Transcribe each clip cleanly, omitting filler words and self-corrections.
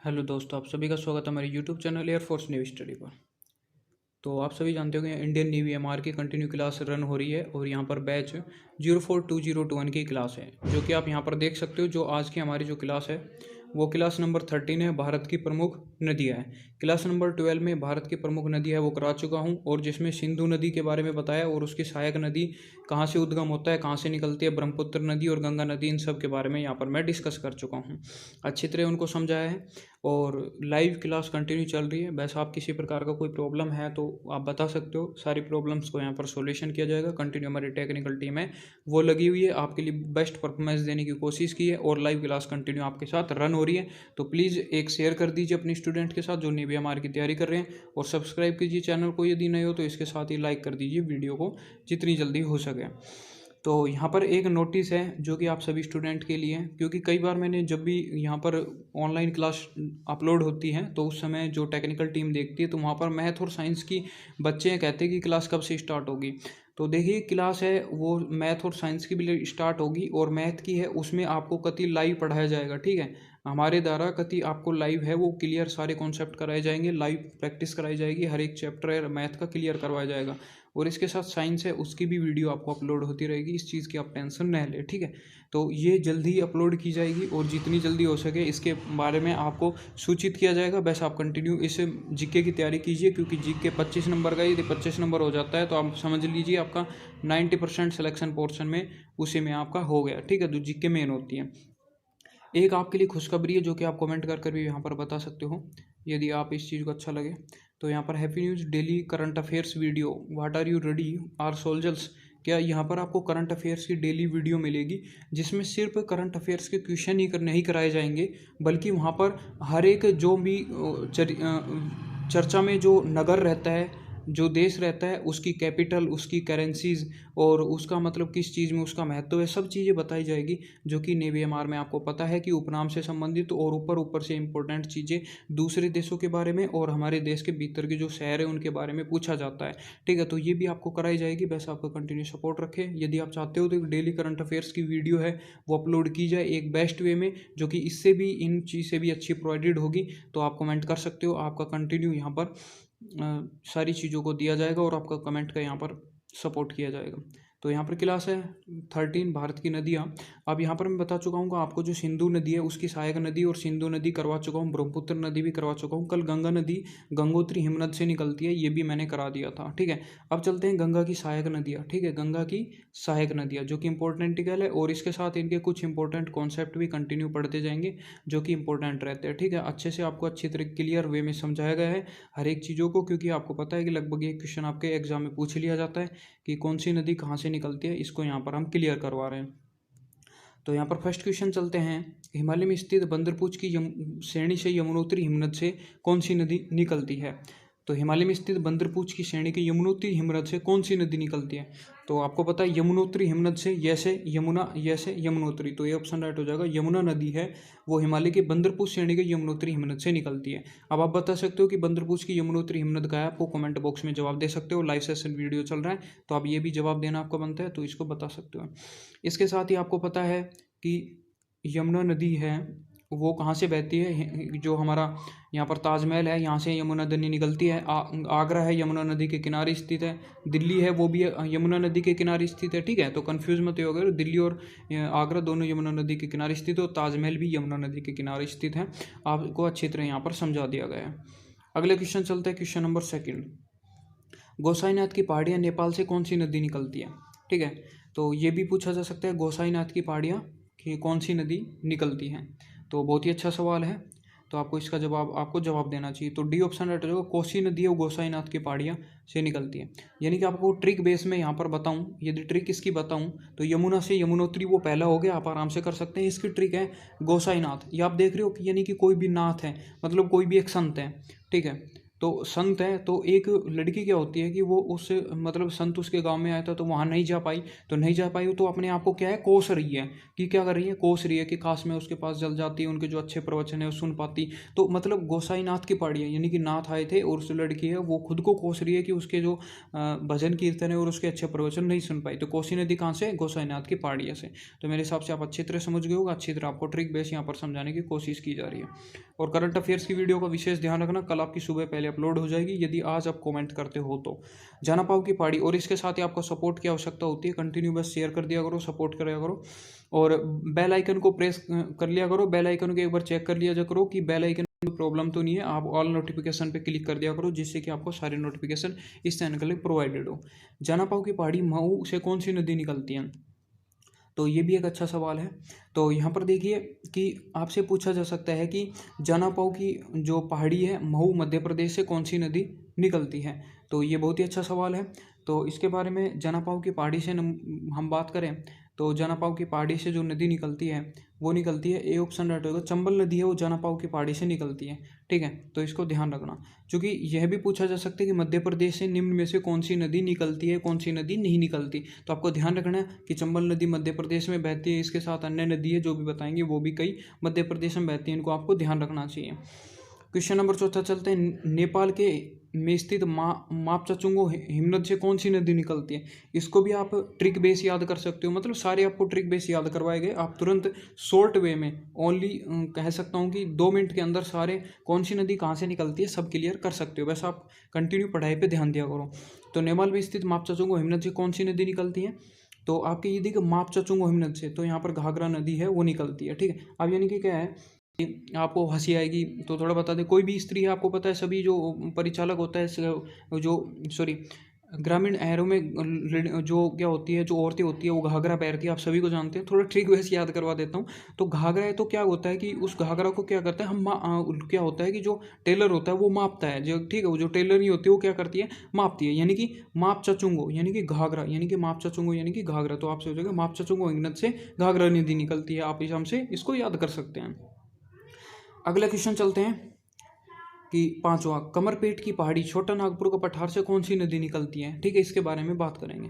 Hello दोस्तों, आप सभी का स्वागत है हमारे YouTube channel air force navy study पर। तो आप सभी जानते हो कि इंडियन नेवी एमआर की कंटिन्यू क्लास रन हो रही है और यहाँ पर बैच 042021 की क्लास है, जो कि आप यहाँ पर देख सकते हो। जो आज की हमारी जो क्लास है वो क्लास नंबर 13 है, भारत की प्रमुख नदियाँ है। क्लास नंबर 12 में भारत की प्रमुख नदी है वो करा चुका हूँ, और जिसमें सिंधु नदी के बारे में बताया और उसकी सहायक नदी कहाँ से उद्गम होता है, कहाँ से निकलती है, ब्रह्मपुत्र नदी और गंगा नदी, इन सब के बारे में यहाँ पर मैं डिस्कस कर चुका हूँ। अच्छी तरह उनको समझाया है और लाइव क्लास कंटिन्यू चल रही है। वैसे आप किसी प्रकार का कोई प्रॉब्लम है तो आप बता सकते हो, सारी प्रॉब्लम्स को यहाँ पर सॉल्यूशन किया जाएगा। कंटिन्यू हमारी टेक्निकल टीम है वो लगी हुई है, आपके लिए बेस्ट परफॉर्मेंस देने की कोशिश की है, और लाइव क्लास कंटिन्यू आपके साथ रन हो रही है। तो प्लीज़ एक शेयर कर दीजिए अपनी स्टूडेंट के साथ जो नेवी एमआर की तैयारी कर रहे हैं, और सब्सक्राइब कीजिए चैनल को यदि नए हो तो इसके साथ ही लाइक कर दीजिए वीडियो को जितनी जल्दी हो सके। तो यहाँ पर एक नोटिस है जो कि आप सभी स्टूडेंट के लिए है, क्योंकि कई बार मैंने जब भी यहाँ पर ऑनलाइन क्लास अपलोड होती है तो उस समय जो टेक्निकल टीम देखती है तो वहाँ पर मैथ और साइंस की बच्चे कहते हैं कि क्लास कब से स्टार्ट होगी। तो देखिए, क्लास है वो मैथ और साइंस की भी स्टार्ट होगी, और मैथ की है उसमें आपको कति लाइव पढ़ाया जाएगा। ठीक है, हमारे द्वारा कति आपको लाइव है वो क्लियर सारे कॉन्सेप्ट कराए जाएंगे, लाइव प्रैक्टिस कराई जाएगी, हर एक चैप्टर मैथ का क्लियर करवाया जाएगा। और इसके साथ साइंस है उसकी भी वीडियो आपको अपलोड होती रहेगी, इस चीज़ की आप टेंशन न लें। ठीक है, तो ये जल्दी ही अपलोड की जाएगी और जितनी जल्दी हो सके इसके बारे में आपको सूचित किया जाएगा। बस आप कंटिन्यू इस जीके की तैयारी कीजिए, क्योंकि जीके 25 नंबर का, यदि 25 नंबर हो जाता है तो आप समझ लीजिए आपका 90% सिलेक्शन पोर्शन में उसी में आपका हो गया। ठीक है, तो जीके मेन होती है। एक आपके लिए खुशखबरी है जो कि आप कमेंट कर भी यहाँ पर बता सकते हो यदि आप इस चीज़ को अच्छा लगे। तो यहाँ पर happy news daily current affairs video, what are you ready are soldiers. क्या यहाँ पर आपको करंट अफेयर्स की डेली वीडियो मिलेगी, जिसमें सिर्फ करंट अफेयर्स के क्वेश्चन ही नहीं कराए जाएंगे, बल्कि वहाँ पर हर एक जो भी चर्चा में जो नगर रहता है, जो देश रहता है, उसकी कैपिटल, उसकी करेंसीज, और उसका मतलब किस चीज़ में उसका महत्व है, सब चीज़ें बताई जाएगी। जो कि नेवी एमआर में आपको पता है कि उपनाम से संबंधित और ऊपर से इंपॉर्टेंट चीज़ें दूसरे देशों के बारे में और हमारे देश के भीतर के जो शहर है उनके बारे में पूछा जाता है। ठीक है, तो ये भी आपको कराई जाएगी। बस आपका कंटिन्यू सपोर्ट रखें। यदि आप चाहते हो तो डेली करंट अफेयर्स की वीडियो है वो अपलोड की जाए एक बेस्ट वे में, जो कि इससे भी इन चीज़ से भी अच्छी प्रोवाइडेड होगी। तो आप कमेंट कर सकते हो, आपका कंटिन्यू यहाँ पर सारी चीज़ों को दिया जाएगा और आपका कमेंट का यहाँ पर सपोर्ट किया जाएगा। तो यहाँ पर क्लास है 13 भारत की नदियाँ। अब यहाँ पर मैं बता चुका हूँ कि आपको जो सिंधु नदी है उसकी सहायक नदी और सिंधु नदी करवा चुका हूँ, ब्रह्मपुत्र नदी भी करवा चुका हूँ। कल गंगा नदी गंगोत्री हिमनद से निकलती है, ये भी मैंने करा दिया था। ठीक है, अब चलते हैं गंगा की सहायक नदियाँ। ठीक है, गंगा की सहायक नदियाँ जो कि इंपॉर्टेंटिकल है, और इसके साथ इनके कुछ इंपॉर्टेंट कॉन्सेप्ट भी कंटिन्यू पढ़ते जाएंगे जो कि इंपॉर्टेंट रहते हैं। ठीक है, अच्छे से आपको अच्छी तरह क्लियर वे में समझाया गया है हर एक चीज़ों को, क्योंकि आपको पता है कि लगभग ये क्वेश्चन आपके एग्जाम में पूछ लिया जाता है कि कौन सी नदी कहाँ से निकलती है। इसको यहाँ पर हम क्लियर करवा रहे हैं। तो यहाँ पर फर्स्ट क्वेश्चन चलते हैं। हिमालय में स्थित बंदरपूछ की श्रेणी से यमुनोत्री हिमनद से कौन सी नदी निकलती है। तो हिमालय में स्थित बंदरपूछ की श्रेणी के यमुनोत्री हिमनद से कौन सी नदी निकलती है। तो आपको पता है यमुनोत्री हिमनद से यसे यमुना, यसे यमुनोत्री, तो ये ऑप्शन राइट हो जाएगा। यमुना नदी है वो हिमालय के बंदरपूछ श्रेणी के यमुनोत्री हिमनद से निकलती है। अब आप बता सकते हो कि बंदरपूछ की यमुनोत्री हिमनद का है, आपको कमेंट बॉक्स में जवाब दे सकते हो। लाइव सेशन वीडियो चल रहा है तो आप ये भी जवाब देना आपको बनता है, तो इसको बता सकते हो। इसके साथ ही आपको पता है कि यमुना नदी है वो कहाँ से बहती है। जो हमारा यहाँ पर ताजमहल है यहाँ से यमुना नदी निकलती है। आगरा है यमुना नदी के किनारे स्थित है। दिल्ली है वो भी यमुना नदी के किनारे स्थित है। ठीक है, तो कंफ्यूज मत होगा, दिल्ली और आगरा दोनों यमुना नदी के किनारे स्थित है, और ताजमहल भी यमुना नदी के किनारे स्थित है। आपको अच्छी तरह यहाँ पर समझा दिया गया है। अगले क्वेश्चन चलते हैं, क्वेश्चन नंबर 2। गोसाईनाथ की पहाड़ियाँ नेपाल से कौन सी नदी निकलती है। ठीक है, तो ये भी पूछा जा सकता है गोसाईनाथ की पहाड़ियाँ कि कौन सी नदी निकलती हैं। तो बहुत ही अच्छा सवाल है, तो आपको इसका जवाब जवाब देना चाहिए। तो डी ऑप्शन राइट हो जाएगा, कोसी नदी है वो गोसाईनाथ की पहाड़ियाँ से निकलती है। यानी कि आपको ट्रिक बेस में यहाँ पर बताऊँ, यदि ट्रिक इसकी बताऊँ तो यमुना से यमुनोत्री वो पहला हो गया, आप आराम से कर सकते हैं। इसकी ट्रिक है गोसाईनाथ, ये आप देख रहे हो कि यानी कि कोई भी नाथ है, मतलब कोई भी एक संत है। ठीक है, तो संत है, तो एक लड़की क्या होती है कि वो उस मतलब संत उसके गांव में आया था तो वहाँ नहीं जा पाई, तो नहीं जा पाई तो अपने आप को क्या है कोस रही है, कि क्या कर रही है, कोस रही है कि काश मैं उसके पास जल जाती, उनके जो अच्छे प्रवचन है वो सुन पाती। तो मतलब गोसाईनाथ की पाड़ी है, यानी कि नाथ आए थे और उस लड़की है वो खुद को कोस रही है कि उसके जो भजन कीर्तन है और उसके अच्छे प्रवचन नहीं सुन पाई। तो कोसी नदी कहाँ से, गोसाईनाथ की पहाड़िया से। तो मेरे हिसाब से आप अच्छी तरह समझ गए होगा, अच्छी तरह आपको ट्रिक बेस यहाँ पर समझाने की कोशिश की जा रही है। और करंट अफेयर्स की वीडियो का विशेष ध्यान रखना, कल आपकी सुबह पहले अपलोड हो जाएगी यदि आज आप कमेंट करते हो तो। जाना पाओ की पहाड़ी, और इसके साथ ही आपको सपोर्ट की आवश्यकता होती है, कंटिन्यू बस शेयर कर दिया करो, सपोर्ट कराया करो, और बेल आइकन को प्रेस कर लिया करो। बेल आइकन को एक बार चेक कर लिया जा करो कि बेल आइकन में प्रॉब्लम तो नहीं है, आप ऑल नोटिफिकेशन पे क्लिक कर दिया करो, जिससे कि आपको सारे नोटिफिकेशन इस चैनल के लिए प्रोवाइडेड हो। जाना पाओ की पहाड़ी मऊ से कौन सी नदी निकलती है, तो ये भी एक अच्छा सवाल है। तो यहाँ पर देखिए कि आपसे पूछा जा सकता है कि जानापाव की जो पहाड़ी है महू मध्य प्रदेश से कौन सी नदी निकलती है, तो ये बहुत ही अच्छा सवाल है। तो इसके बारे में जानापाव की पहाड़ी से हम बात करें तो जानापाव की पहाड़ी से जो नदी निकलती है वो निकलती है, ए ऑप्शन राइट होगा, चंबल नदी है वो जानापाव की पहाड़ी से निकलती है। ठीक है, तो इसको ध्यान रखना, क्योंकि यह भी पूछा जा सकता है कि मध्य प्रदेश से निम्न में से कौन सी नदी निकलती है, कौन सी नदी नहीं निकलती। तो आपको ध्यान रखना है कि चंबल नदी मध्य प्रदेश में बहती है, इसके साथ अन्य नदी है जो भी बताएंगे वो भी कई मध्य प्रदेश में बहती है, इनको आपको ध्यान रखना चाहिए। क्वेश्चन नंबर 4 चलते हैं, नेपाल के में स्थित मापचचुंगो हिमनद से कौन सी नदी निकलती है। इसको भी आप ट्रिक बेस याद कर सकते हो, मतलब सारे आपको ट्रिक बेस याद करवाए गए, आप तुरंत शॉर्ट वे में ओनली कह सकता हूँ कि 2 मिनट के अंदर सारे कौन सी नदी कहाँ से निकलती है सब क्लियर कर सकते हो। वैसे आप कंटिन्यू पढ़ाई पे ध्यान दिया करो। तो नेपाल में स्थित मापचचुंगो हिमनद से कौन सी नदी निकलती है, तो आपके ये देखिए मापचचुंगो हिमनद से, तो यहाँ पर घाघरा नदी है वो निकलती है। ठीक है, अब यानी कि क्या है, आपको हंसी आएगी तो थोड़ा बता दें, कोई भी स्त्री है आपको पता है, सभी जो परिचालक होता है जो सॉरी ग्रामीण एरो में जो क्या होती है, जो औरतें होती है वो घाघरा पहनती है, आप सभी को जानते हैं। थोड़ा ट्रिक वैसे याद करवा देता हूँ। तो घाघरा है तो क्या होता है कि उस घाघरा को क्या करता है हम क्या होता है कि जो टेलर होता है वो मापता है, जो ठीक है वो जो टेलर नहीं होती है वो क्या करती है मापती है, यानी कि माप चचुंगो यानी कि घाघरा, यानी कि माप चचुंगो यानी कि घाघरा। तो आप सोचोगे माप चचुंगो हिमनद से घाघरा नदी निकलती है, आप इस हमसे इसको याद कर सकते हैं। अगला क्वेश्चन चलते हैं कि 5वां, कमरपेट की पहाड़ी छोटा नागपुर का पठार से कौन सी नदी निकलती है। ठीक है, इसके बारे में बात करेंगे।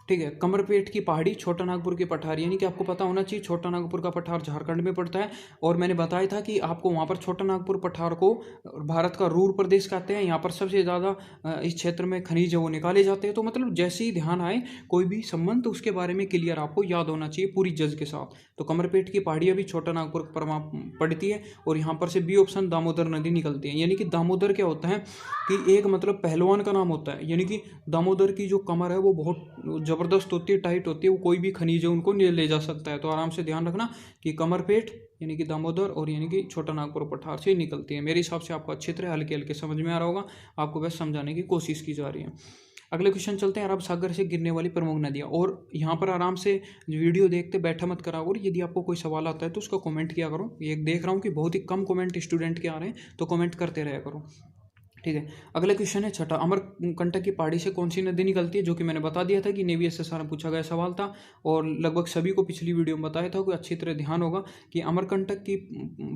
ठीक है, कमरपेट की पहाड़ी छोटा नागपुर के पठार, यानी कि आपको पता होना चाहिए छोटा नागपुर का पठार झारखंड में पड़ता है, और मैंने बताया था कि आपको वहाँ पर छोटा नागपुर पठार को भारत का रूर प्रदेश कहते हैं, यहाँ पर सबसे ज़्यादा इस क्षेत्र में खनिज वो निकाले जाते हैं। तो मतलब जैसे ही ध्यान आए कोई भी संबंध तो उसके बारे में क्लियर आपको याद होना चाहिए पूरी जज के साथ। तो कमरपेट की पहाड़ी अभी छोटा नागपुर पर पड़ती है, और यहाँ पर से बी ऑप्शन दामोदर नदी निकलती है। यानी कि दामोदर क्या होता है कि एक मतलब पहलवान का नाम होता है, यानी कि दामोदर की जो कमर है वो बहुत ज़बरदस्त होती है, टाइट होती है, वो कोई भी खनिज है उनको ले जा सकता है। तो आराम से ध्यान रखना कि कमरपेट यानी कि दामोदर और यानी कि छोटा नागपुर पठार से निकलती है। मेरे हिसाब से आपको अच्छी तरह हल्के हल्के समझ में आ रहा होगा, आपको बस समझाने की कोशिश की जा रही है। अगले क्वेश्चन चलते हैं, अरब सागर से गिरने वाली प्रमुख नदियाँ। और यहाँ पर आराम से वीडियो देखते बैठा मत करा, और यदि आपको कोई सवाल आता है तो उसको कमेंट किया करो। ये देख रहा हूँ कि बहुत ही कम कमेंट स्टूडेंट के आ रहे हैं, तो कमेंट करते रहा करो। ठीक है, अगला क्वेश्चन है 6, अमरकंटक की पहाड़ी से कौन सी नदी निकलती है, जो कि मैंने बता दिया था कि नेवी एसएसआर में पूछा गया सवाल था, और लगभग सभी को पिछली वीडियो में बताया था कि अच्छी तरह ध्यान होगा कि अमरकंटक की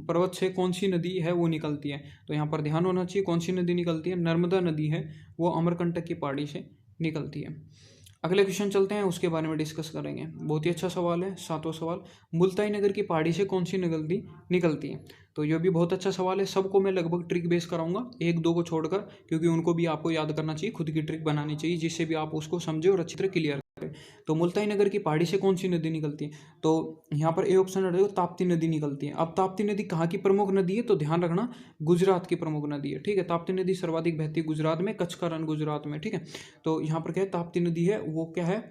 पर्वत से कौन सी नदी है वो निकलती है। तो यहाँ पर ध्यान होना चाहिए कौन सी नदी निकलती है, नर्मदा नदी है वो अमरकंटक की पहाड़ी से निकलती है। अगले क्वेश्चन चलते हैं, उसके बारे में डिस्कस करेंगे। बहुत ही अच्छा सवाल है 7वां सवाल, मुल्ताई नगर की पहाड़ी से कौन सी नदी निकलती है। तो ये भी बहुत अच्छा सवाल है, सबको मैं लगभग ट्रिक बेस कराऊंगा, 1-2 को छोड़कर, क्योंकि उनको भी आपको याद करना चाहिए, खुद की ट्रिक बनानी चाहिए जिससे भी आप उसको समझे और अच्छी तरह क्लियर करें। तो मुल्ताई नगर की पहाड़ी से कौन सी नदी निकलती है, तो यहाँ पर ए ऑप्शन रहेगा ताप्ती नदी निकलती है। अब ताप्ती नदी कहाँ की प्रमुख नदी है, तो ध्यान रखना गुजरात की प्रमुख नदी है। ठीक है, ताप्ती नदी सर्वाधिक बहती है गुजरात में, कच्छ का रण गुजरात में। ठीक है, तो यहाँ पर क्या है ताप्ती नदी है वो क्या है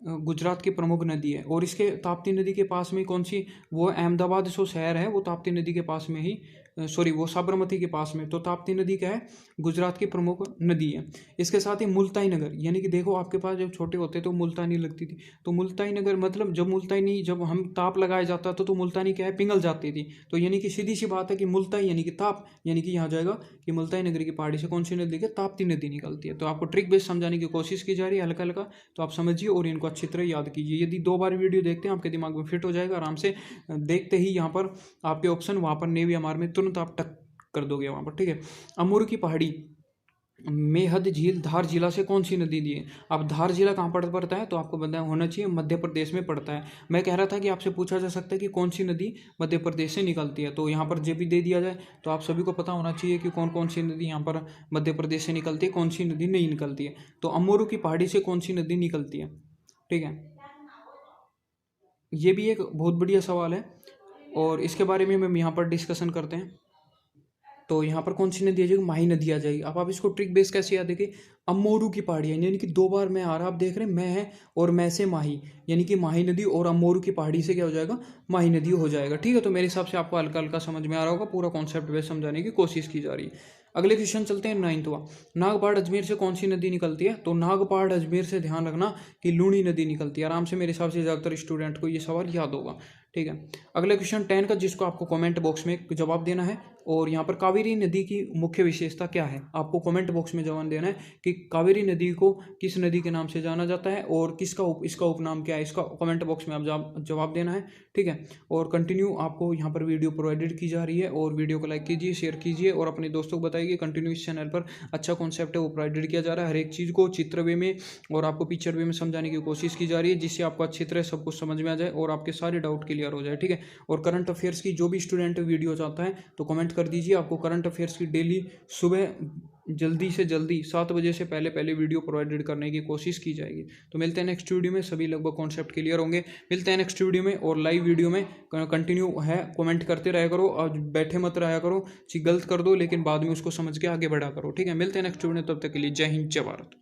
गुजरात की प्रमुख नदी है। और इसके ताप्ती नदी के पास में कौन सी, वो अहमदाबाद जो शहर है वो ताप्ती नदी के पास में ही, सॉरी वो साबरमती के पास में। तो ताप्ती नदी क्या है गुजरात की प्रमुख नदी है। इसके साथ ही मुल्ताई नगर, यानी कि देखो आपके पास जब छोटे होते तो मुल्तानी लगती थी, तो मुल्ताई नगर मतलब जब मुल्तानी जब हम ताप लगाया जाता तो मुल्तानी क्या है पिघल जाती थी। तो यानी कि सीधी सी बात है कि मुल्ताई यानी कि ताप, यानी कि यहाँ जाएगा कि मुल्ताई नगर की पहाड़ी से कौन सी नदी है ताप्ती नदी निकलती है। तो आपको ट्रिक बेस समझाने की कोशिश की जा रही है हल्का हल्का, तो आप समझिए और इनको अच्छी तरह याद कीजिए। यदि 2 बार वीडियो देखते हैं आपके दिमाग में फिट हो जाएगा आराम से, देखते ही यहाँ पर आपके ऑप्शन वहाँ पर नेवी एमआर में तुरंत आप टक कर दोगे वहाँ पर। ठीक है, अमूर की पहाड़ी मेहद झील धार जिला से कौन सी नदी दी है। अब धार जिला कहाँ पड़ता है, तो आपको पता होना चाहिए मध्य प्रदेश में पड़ता है। मैं कह रहा था कि आपसे पूछा जा सकता है कि कौन सी नदी मध्य प्रदेश से निकलती है, तो यहाँ पर जे भी दे दिया जाए, तो आप सभी को पता होना चाहिए कि कौन कौन सी नदी यहाँ पर मध्य प्रदेश से निकलती है, कौन सी नदी नहीं निकलती है। तो अमोरू की पहाड़ी से कौन सी नदी निकलती है, ठीक है। ये भी एक बहुत बढ़िया सवाल है और इसके बारे में हम यहाँ पर डिस्कशन करते हैं। तो यहाँ पर कौन सी नदी आ जाएगी, माही नदी आ जाएगी। अब आप इसको ट्रिक बेस कैसे याद देखिए, अमोरू की पहाड़ी है, यानी कि दो बार मैं आ रहा, आप देख रहे हैं मैं है और मैं से माही, यानी कि माही नदी और अमोरू की पहाड़ी से क्या हो जाएगा, माही नदी हो जाएगा, ठीक है। तो मेरे हिसाब से आपको हल्का हल्का समझ में आ रहा होगा, पूरा कॉन्सेप्ट बेस समझाने की कोशिश की जा रही है। अगले क्वेश्चन चलते हैं 9वां। नागपाड़ अजमेर से कौन सी नदी निकलती है, तो नागपाड़ अजमेर से ध्यान रखना कि लूणी नदी निकलती है। आराम से मेरे हिसाब से ज़्यादातर स्टूडेंट को ये सवाल याद होगा, ठीक है। अगले क्वेश्चन 10 का, जिसको आपको कमेंट बॉक्स में जवाब देना है। और यहाँ पर कावेरी नदी की मुख्य विशेषता क्या है, आपको कमेंट बॉक्स में जवाब देना है कि कावेरी नदी को किस नदी के नाम से जाना जाता है और इसका उपनाम क्या है, इसका कमेंट बॉक्स में आप जवाब देना है, ठीक है। और कंटिन्यू आपको यहाँ पर वीडियो प्रोवाइडेड की जा रही है, और वीडियो को लाइक कीजिए, शेयर कीजिए और अपने दोस्तों को बताइए। कंटिन्यू इस चैनल पर अच्छा कॉन्सेप्ट है वो प्रोवाइडेड किया जा रहा है, हर एक चीज़ को चित्र वे में और आपको पिक्चर वे में समझाने की कोशिश की जा रही है, जिससे आपको अच्छी तरह सब कुछ समझ में आ जाए और आपके सारे डाउट क्लियर हो जाए, ठीक है। और करंट अफेयर्स की जो भी स्टूडेंट वीडियो चाहता है तो कमेंट कर दीजिए, आपको करंट अफेयर्स की डेली सुबह जल्दी से जल्दी 7 बजे से पहले पहले वीडियो प्रोवाइडेड करने की कोशिश की जाएगी। तो मिलते हैं नेक्स्ट वीडियो में, सभी लगभग कॉन्सेप्ट क्लियर होंगे। मिलते हैं नेक्स्ट वीडियो में, और लाइव वीडियो में कंटिन्यू है, कमेंट करते रहा करो और बैठे मत रहा करो, गलत कर दो लेकिन बाद में उसको समझ के आगे बढ़ा करो, ठीक है। मिलते हैं नेक्स्ट वीडियो में, तब तक के लिए जय हिंद जय भारत।